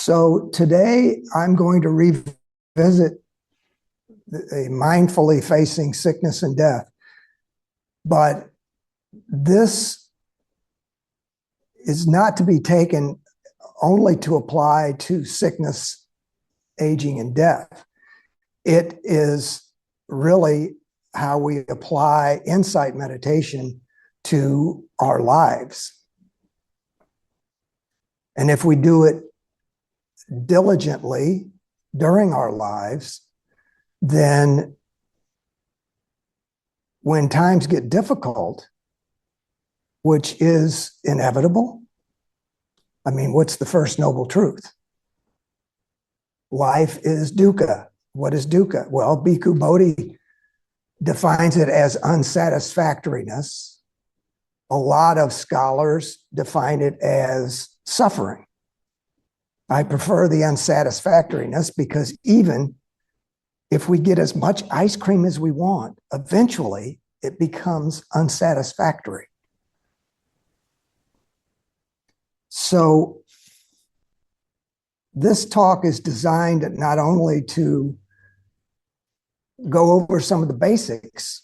So today I'm going to revisit a mindfully facing sickness and death. But this is not to be taken only to apply to sickness, aging, and death. It is really how we apply insight meditation to our lives. And if we do it diligently during our lives, then when times get difficult, which is inevitable, I mean, what's the first noble truth? Life is dukkha. What is dukkha? Well, Bhikkhu Bodhi defines it as unsatisfactoriness. A lot of scholars define it as suffering. I prefer the unsatisfactoriness because even if we get as much ice cream as we want, eventually it becomes unsatisfactory. So this talk is designed not only to go over some of the basics,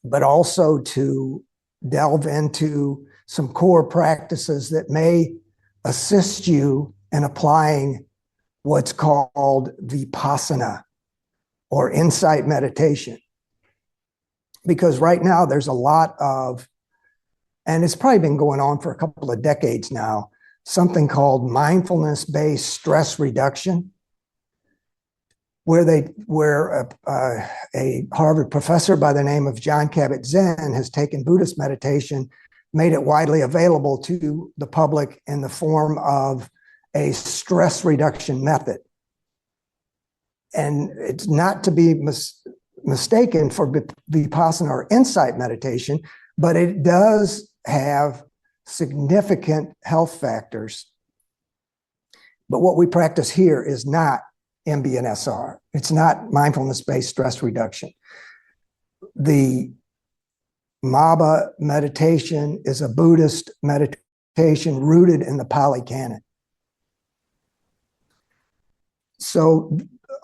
but also to delve into some core practices that may assist you in applying what's called vipassana, or insight meditation. Because right now there's a lot of, and it's probably been going on for a couple of decades now, something called mindfulness-based stress reduction, where a Harvard professor by the name of Jon Kabat-Zinn has taken Buddhist meditation, made it widely available to the public in the form of a stress reduction method. And it's not to be mistaken for vipassana or insight meditation, but it does have significant health factors. But what we practice here is not MBNSR. It's not mindfulness-based stress reduction. The Maba meditation is a Buddhist meditation rooted in the Pali Canon. So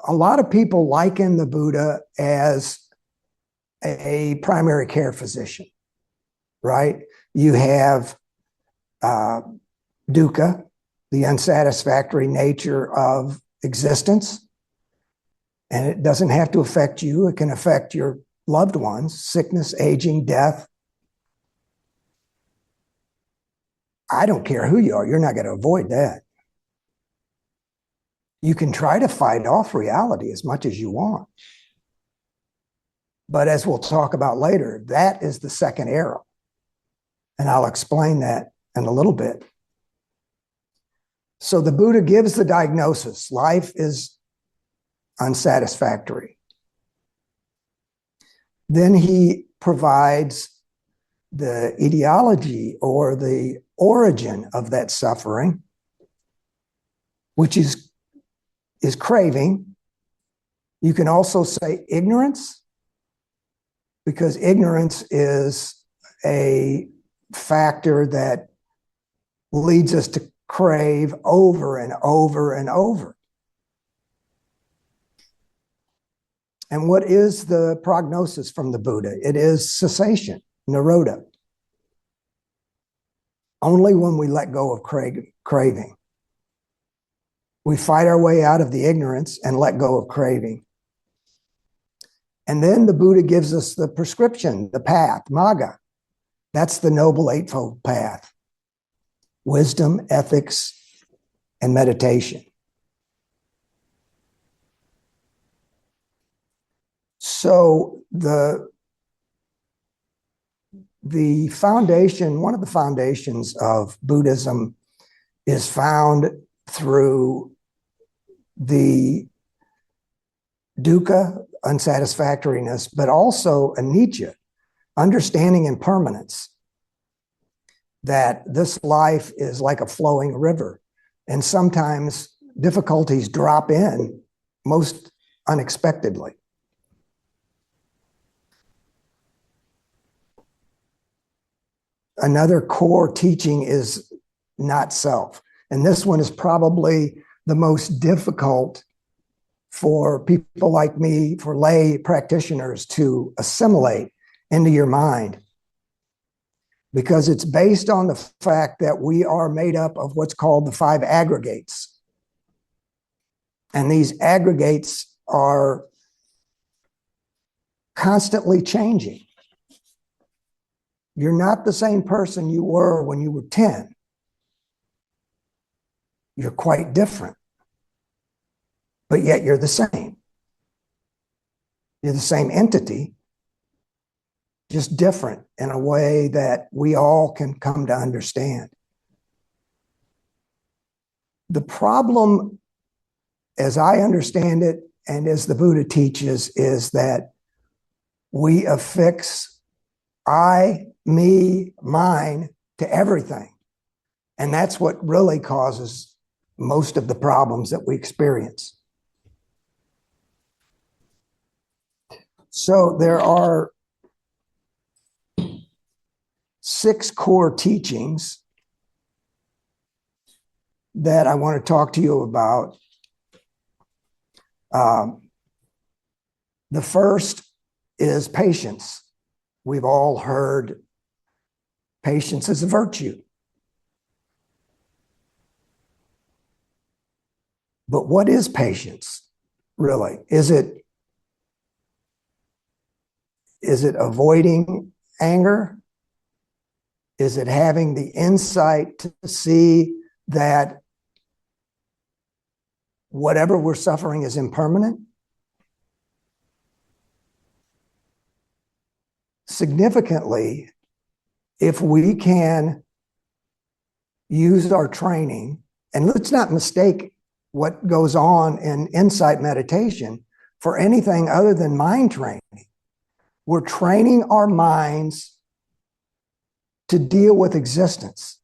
a lot of people liken the Buddha as a primary care physician, right? You have dukkha, the unsatisfactory nature of existence, and it doesn't have to affect you. It can affect your loved ones, sickness, aging, death. I don't care who you are. You're not going to avoid that. You can try to fight off reality as much as you want. But as we'll talk about later, that is the second arrow. And I'll explain that in a little bit. So the Buddha gives the diagnosis. Life is unsatisfactory. Then he provides the etiology or the origin of that suffering, which is craving. You can also say ignorance, because ignorance is a factor that leads us to crave over and over and over. And what is the prognosis from the Buddha? It is cessation, nirodha. Only when we let go of craving. We fight our way out of the ignorance and let go of craving. And then the Buddha gives us the prescription, the path, magga. That's the Noble Eightfold Path. Wisdom, ethics, and meditation. So the foundation, one of the foundations of Buddhism is found through the dukkha, unsatisfactoriness, but also anicca, understanding impermanence, that this life is like a flowing river, and sometimes difficulties drop in most unexpectedly. Another core teaching is not self. And this one is probably the most difficult for people like me, for lay practitioners to assimilate into your mind, because it's based on the fact that we are made up of what's called the 5 aggregates. And these aggregates are constantly changing. You're not the same person you were when you were 10. You're quite different, but yet you're the same. You're the same entity, just different in a way that we all can come to understand. The problem, as I understand it, and as the Buddha teaches, is that we affix I, me, mine to everything. And that's what really causes most of the problems that we experience. So there are 6 core teachings that I want to talk to you about. The first is patience. We've all heard patience is a virtue. But what is patience, really? Is it avoiding anger? Is it having the insight to see that whatever we're suffering is impermanent? Significantly, if we can use our training, and let's not mistake what goes on in insight meditation for anything other than mind training. We're training our minds to deal with existence.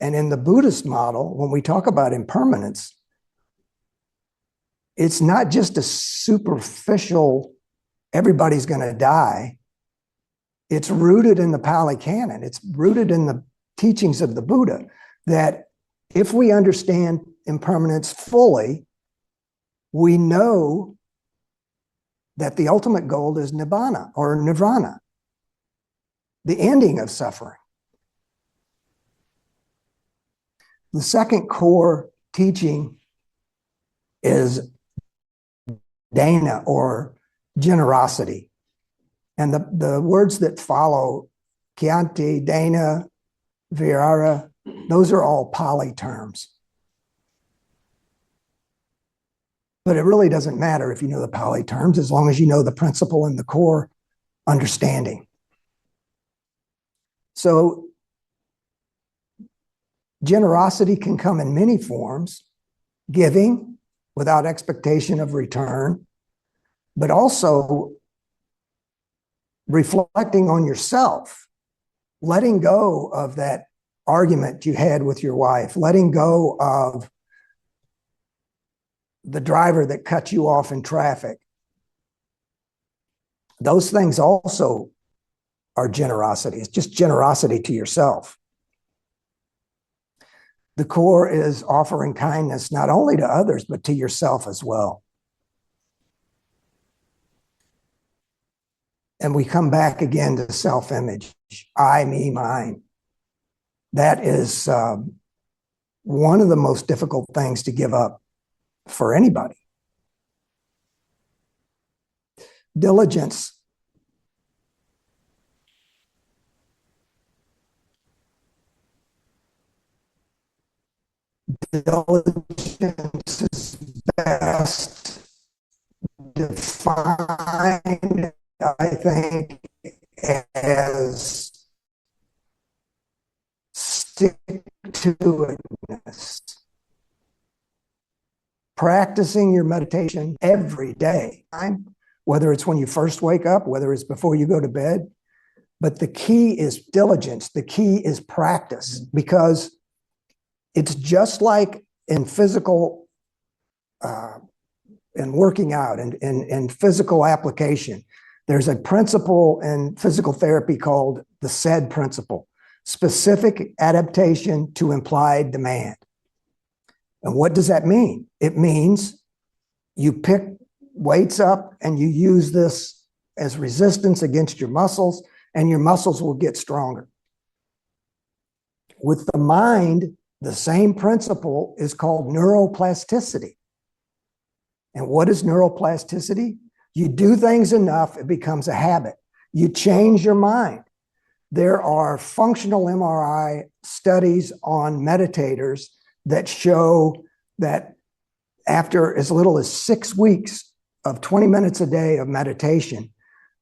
And in the Buddhist model, when we talk about impermanence, it's not just a superficial, everybody's going to die. It's rooted in the Pali Canon. It's rooted in the teachings of the Buddha, that if we understand impermanence fully, we know that the ultimate goal is nibbana or nirvana, the ending of suffering. The second core teaching is dhyana or generosity. And the words that follow, Xianji, dhyana, virara, those are all Pali terms. But it really doesn't matter if you know the Pali terms, as long as you know the principle and the core understanding. So generosity can come in many forms: giving without expectation of return, but also reflecting on yourself, letting go of that argument you had with your wife, letting go of the driver that cut you off in traffic. Those things also are generosity. It's just generosity to yourself. The core is offering kindness not only to others, but to yourself as well. And we come back again to self-image, I, me, mine. That is one of the most difficult things to give up for anybody. Diligence. Diligence is best defined, I think, as stick-to-itness. Practicing your meditation every day, whether it's when you first wake up, whether it's before you go to bed. But the key is diligence. The key is practice, because it's just like in physical and working out and in physical application. There's a principle in physical therapy called the SAID principle, specific adaptation to implied demand. And what does that mean? It means you pick weights up and you use this as resistance against your muscles, and your muscles will get stronger. With the mind, the same principle is called neuroplasticity. And what is neuroplasticity? You do things enough, it becomes a habit. You change your mind. There are functional MRI studies on meditators that show that after as little as 6 weeks of 20 minutes a day of meditation,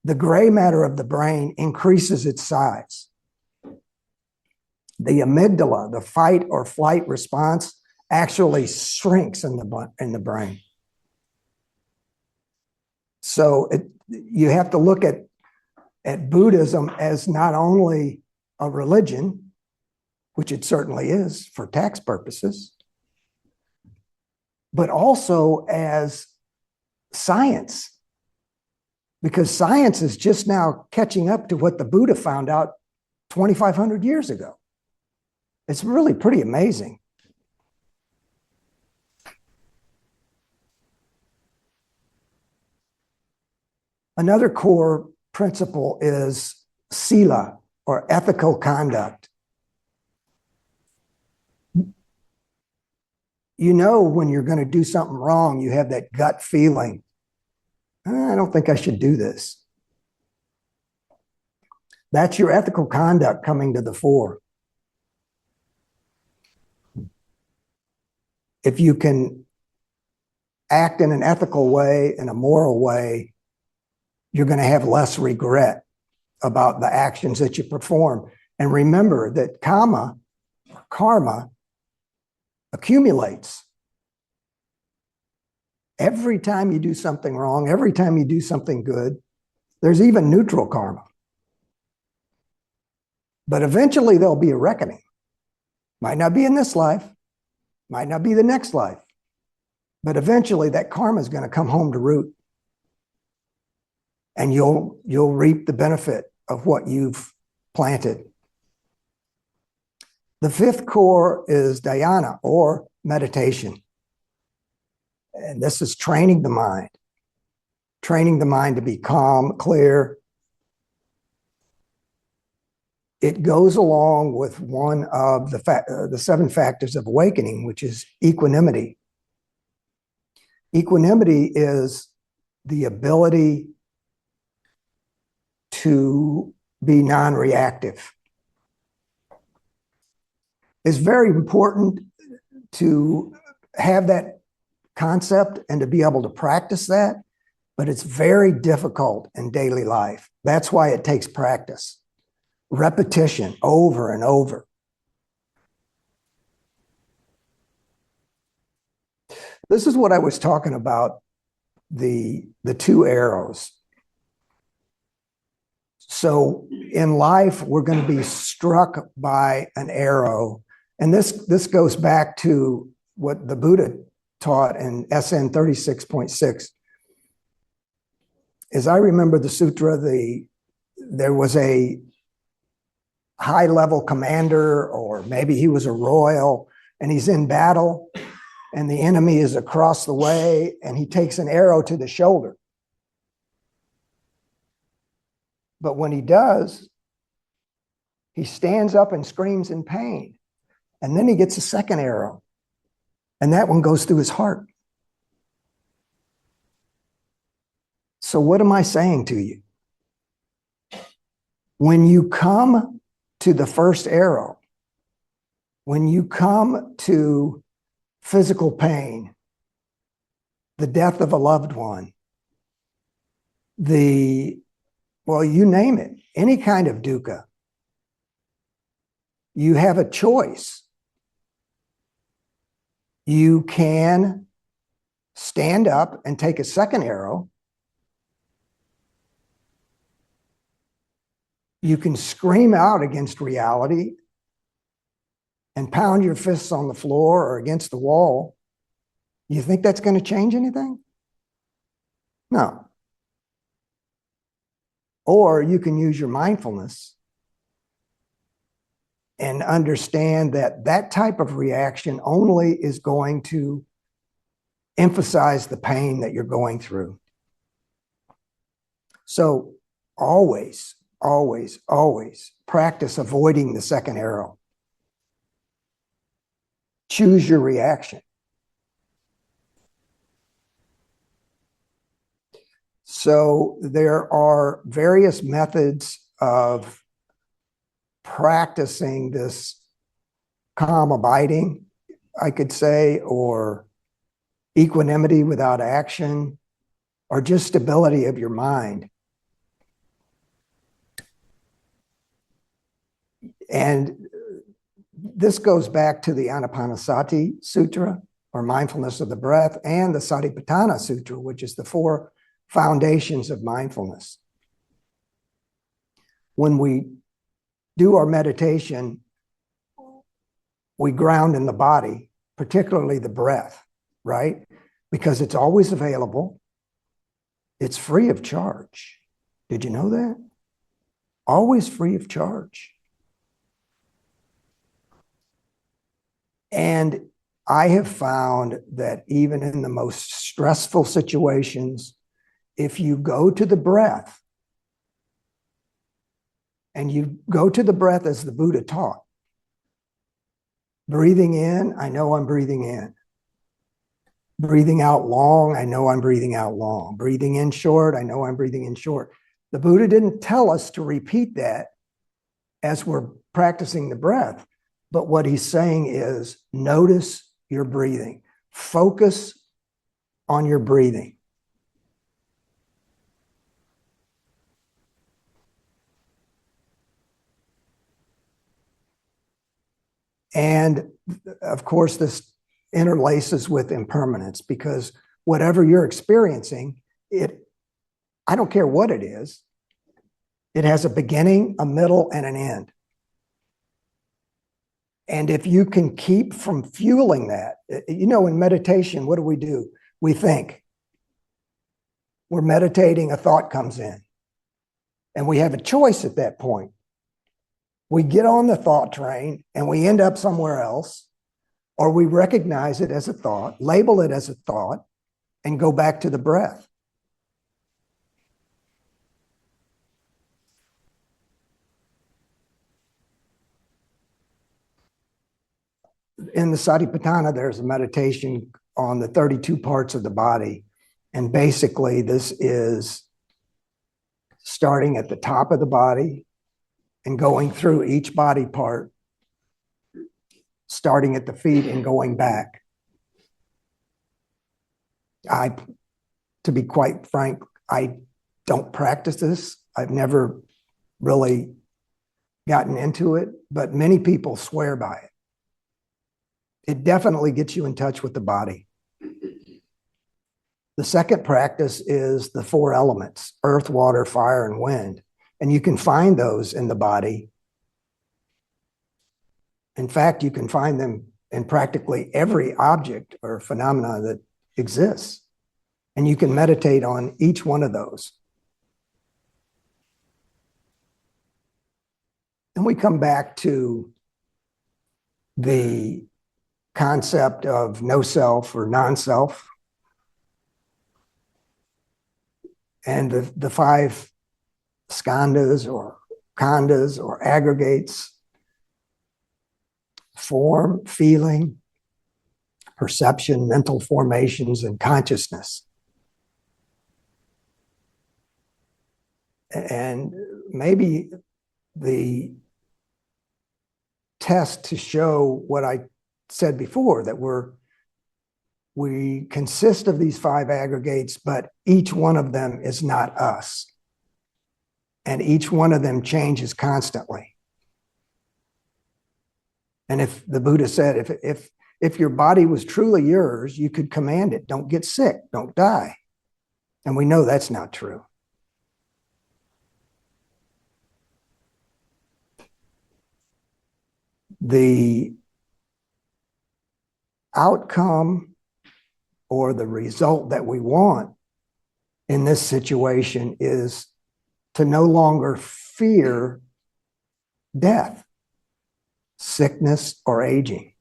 the gray matter of the brain increases its size. The amygdala, the fight or flight response, actually shrinks in the brain. So you have to look at Buddhism as not only a religion, which it certainly is for tax purposes, but also as science, because science is just now catching up to what the Buddha found out 2,500 years ago. It's really pretty amazing. Another core principle is sila, or ethical conduct. You know, when you're going to do something wrong, you have that gut feeling, I don't think I should do this. That's your ethical conduct coming to the fore. If you can act in an ethical way, in a moral way, you're going to have less regret about the actions that you perform. And remember that karma accumulates. Every time you do something wrong, every time you do something good, there's even neutral karma. But eventually there'll be a reckoning. Might not be in this life, might not be the next life, but eventually that karma is going to come home to root. And you'll reap the benefit of what you've planted. The fifth core is dhyana, or meditation. And this is training the mind to be calm, clear. It goes along with one of the 7 factors of awakening, which is equanimity. Equanimity is the ability to be non-reactive. It's very important to have that concept and to be able to practice that, but it's very difficult in daily life. That's why it takes practice, repetition over and over. This is what I was talking about, the 2 arrows. So in life, we're going to be struck by an arrow. And this goes back to what the Buddha taught in SN 36.6. As I remember the sutra, there was a high-level commander, or maybe he was a royal, and he's in battle, and the enemy is across the way, and he takes an arrow to the shoulder. But when he does, he stands up and screams in pain. And then he gets a second arrow, and that one goes through his heart. So what am I saying to you? When you come to the first arrow, when you come to physical pain, the death of a loved one, well, you name it, any kind of dukkha, you have a choice. You can stand up and take a second arrow. You can scream out against reality and pound your fists on the floor or against the wall. You think that's going to change anything? No. Or you can use your mindfulness and understand that that type of reaction only is going to emphasize the pain that you're going through. So always, always, always practice avoiding the second arrow. Choose your reaction. So there are various methods of practicing this calm abiding, I could say, or equanimity without action, or just stability of your mind. And this goes back to the Anapanasati Sutra, or mindfulness of the breath, and the Satipatthana Sutra, which is the 4 foundations of mindfulness. When we do our meditation, we ground in the body, particularly the breath, right? Because it's always available. It's free of charge. Did you know that? Always free of charge. And I have found that even in the most stressful situations, if you go to the breath, and you go to the breath as the Buddha taught, breathing in, I know I'm breathing in. Breathing out long, I know I'm breathing out long. Breathing in short, I know I'm breathing in short. The Buddha didn't tell us to repeat that as we're practicing the breath, but what he's saying is notice your breathing. Focus on your breathing. And of course, this interlaces with impermanence, because whatever you're experiencing, I don't care what it is, it has a beginning, a middle, and an end. And if you can keep from fueling that, in meditation, what do? We think. We're meditating, a thought comes in. And we have a choice at that point. We get on the thought train and we end up somewhere else, or we recognize it as a thought, label it as a thought, and go back to the breath. In the Satipatthana, there's a meditation on the 32 parts of the body. And basically, this is starting at the top of the body and going through each body part, starting at the feet and going back. To be quite frank, I don't practice this. I've never really gotten into it, but many people swear by it. It definitely gets you in touch with the body. The second practice is the 4 elements: earth, water, fire, and wind. And you can find those in the body. In fact, you can find them in practically every object or phenomena that exists. And you can meditate on each one of those. And we come back to the concept of no self or non-self. And the 5 skandhas or khandhas or aggregates: form, feeling, perception, mental formations, and consciousness. And maybe the test to show what I said before, that we consist of these 5 aggregates, but each one of them is not us. And each one of them changes constantly. And if the Buddha said, if your body was truly yours, you could command it, don't get sick, don't die. And we know that's not true. The outcome or the result that we want in this situation is to no longer fear death. sickness, or aging.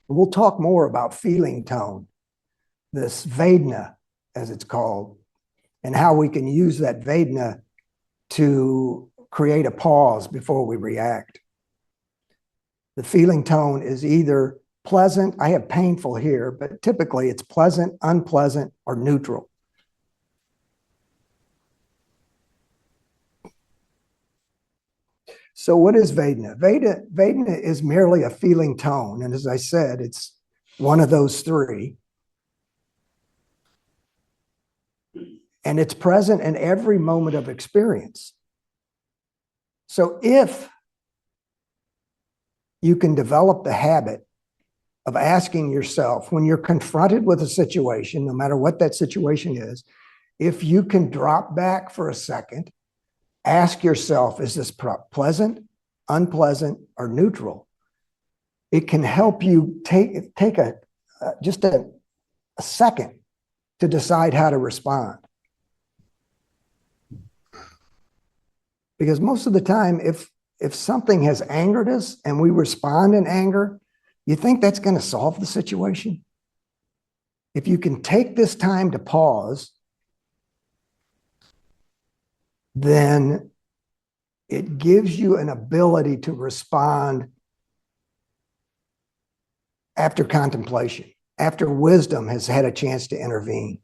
We'll talk more about feeling tone, this Vedana, as it's called, and how we can use that Vedana to create a pause before we react. The feeling tone is either pleasant, I have painful here, but typically it's pleasant, unpleasant, or neutral. So what is Vedana? Vedana is merely a feeling tone. And as I said, it's one of those three. And it's present in every moment of experience. So if you can develop the habit of asking yourself, when you're confronted with a situation, no matter what that situation is, if you can drop back for a second, ask yourself, is this pleasant, unpleasant, or neutral? It can help you take just a second to decide how to respond. Because most of the time, if something has angered us and we respond in anger, you think that's going to solve the situation? If you can take this time to pause, then it gives you an ability to respond after contemplation, after wisdom has had a chance to intervene.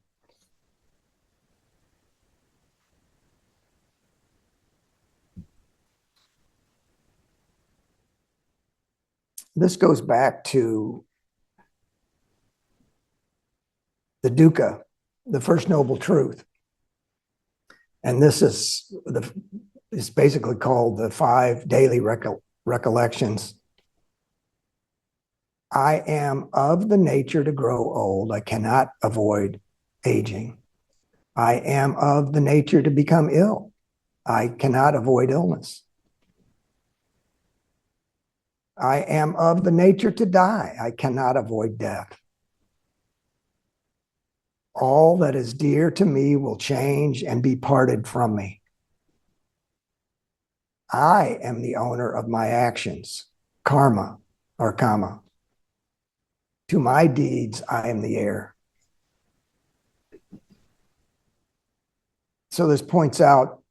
This goes back to the dukkha, the first noble truth. And this is basically called the 5 daily recollections. I am of the nature to grow old. I cannot avoid aging. I am of the nature to become ill. I cannot avoid illness. I am of the nature to die. I cannot avoid death. All that is dear to me will change and be parted from me. I am the owner of my actions, karma or kama. To my deeds, I am the heir. So this points out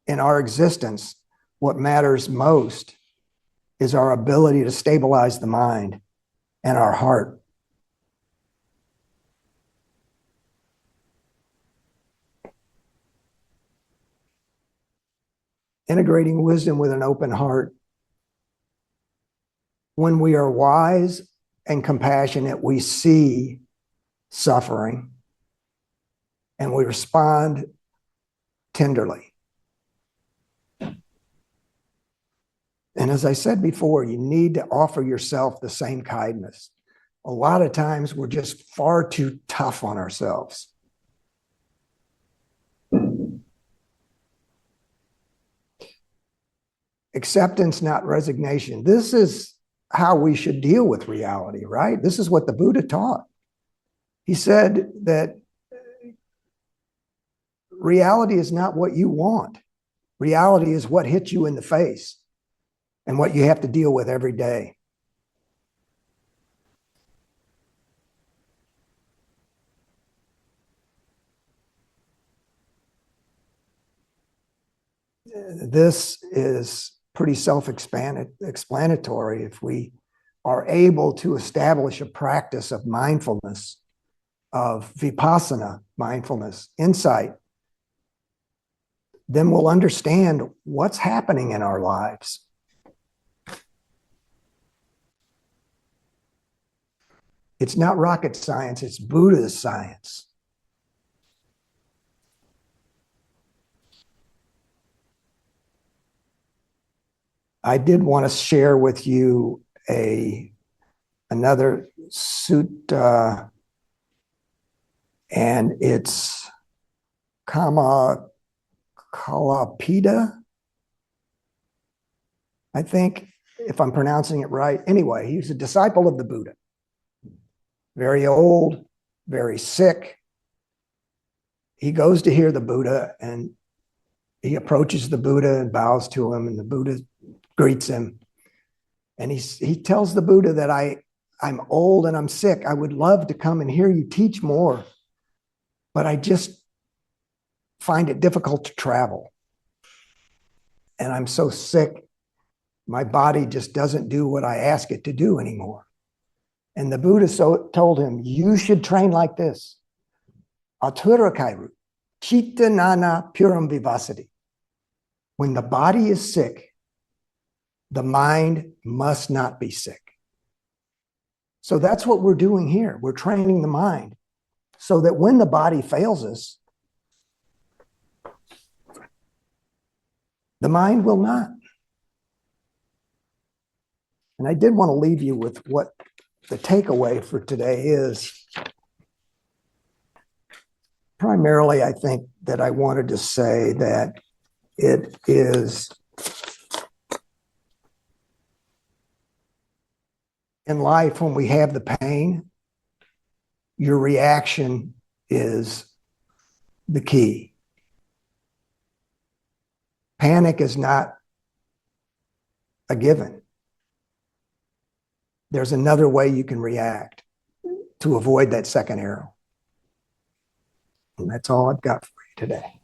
in our existence, what matters most is our ability to stabilize the mind and our heart. Integrating wisdom with an open heart. When we are wise and compassionate, we see suffering and we respond tenderly. And as I said before, you need to offer yourself the same kindness. A lot of times we're just far too tough on ourselves. Acceptance, not resignation. This is how we should deal with reality, right? This is what the Buddha taught. He said that reality is not what you want. Reality is what hits you in the face and what you have to deal with every day. This is pretty self-explanatory. If we are able to establish a practice of mindfulness, of vipassana mindfulness, insight, then we'll understand what's happening in our lives. It's not rocket science, it's Buddhist science. I did want to share with you another sutta, and it's Kalapita, I think, if I'm pronouncing it right. Anyway, he was a disciple of the Buddha. Very old, very sick. He goes to hear the Buddha and he approaches the Buddha and bows to him, and the Buddha greets him. And he tells the Buddha that I'm old and I'm sick. I would love to come and hear you teach more, but I just find it difficult to travel. And I'm so sick, my body just doesn't do what I ask it to do anymore. And the Buddha told him, you should train like this. Atura kairu, chitta nana puram vivasati. When the body is sick, the mind must not be sick. So that's what we're doing here. We're training the mind so that when the body fails us, the mind will not. And I did want to leave you with what the takeaway for today is. Primarily, I think that I wanted to say that it is in life when we have the pain, your reaction is the key. Panic is not a given. There's another way you can react to avoid that second arrow. And that's all I've got for you today.